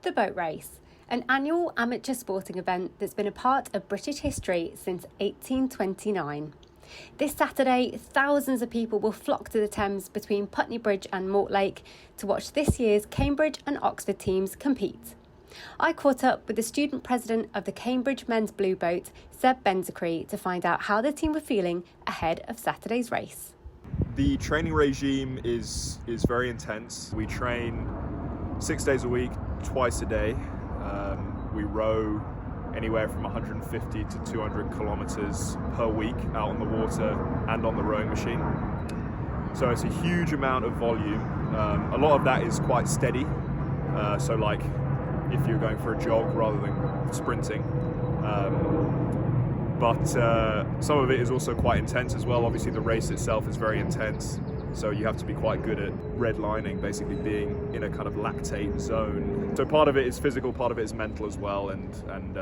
The Boat Race, an annual amateur sporting event that's been a part of British history since 1829. This Saturday, thousands of people will flock to the Thames between Putney Bridge and Mortlake to watch this year's Cambridge and Oxford teams compete. I caught up with the student president of the Cambridge men's blue boat, Benzecry, to find out how the team were feeling ahead of Saturday's race. The training regime is very intense. We train 6 days a week, twice a day. We row anywhere from 150 to 200 kilometers per week out on the water and on the rowing machine. So it's a huge amount of volume. A lot of that is quite steady. So like if you're going for a jog rather than sprinting. But some of it is also quite intense as well. Obviously the race itself is very intense. So you have to be quite good at redlining, basically being in a kind of lactate zone. So part of it is physical, part of it is mental as well. And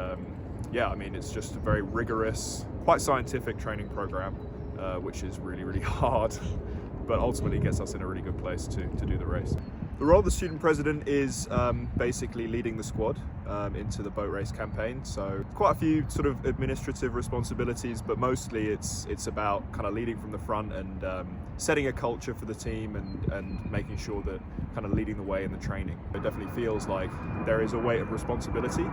yeah, I mean, it's just a very rigorous, quite scientific training program, which is really, really hard, but ultimately gets us in a really good place to do the race. The role of the student president is basically leading the squad into the boat race campaign. So quite a few sort of administrative responsibilities, but mostly it's about kind of leading from the front and setting a culture for the team and making sure that kind of leading the way in the training. It definitely feels like there is a weight of responsibility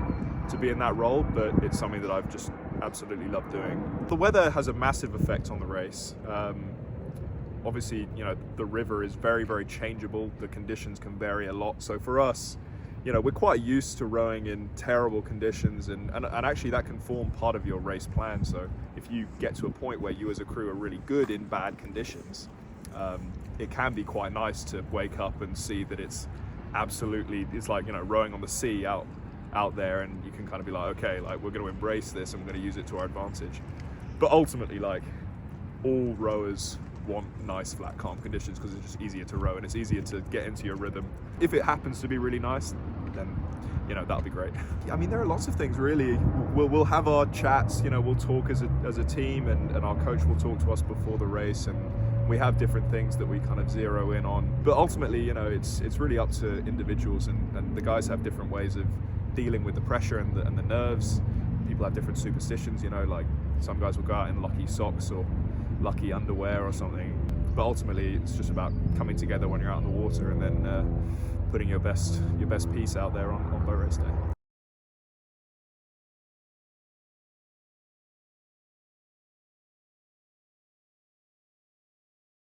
to be in that role, but it's something that I've just absolutely loved doing. The weather has a massive effect on the race. Obviously, you know, the river is very, very changeable. The conditions can vary a lot. So for us, you know, we're quite used to rowing in terrible conditions and actually that can form part of your race plan. So if you get to a point where you as a crew are really good in bad conditions, it can be quite nice to wake up and see that it's like, you know, rowing on the sea out there, and you can kind of be like, okay, like we're going to embrace this and we're going to use it to our advantage. But ultimately, like, all rowers want nice flat calm conditions because it's just easier to row and it's easier to get into your rhythm. If it happens to be really nice, then, you know, that'll be great. I mean, there are lots of things really. We'll have our chats, you know, we'll talk as a team, and our coach will talk to us before the race, and we have different things that we kind of zero in on. But ultimately, you know, it's really up to individuals, and the guys have different ways of dealing with the pressure and the nerves. People have different superstitions, you know, like some guys will go out in lucky socks or lucky underwear or something, but ultimately it's just about coming together when you're out on the water and then putting your best piece out there on boat race day.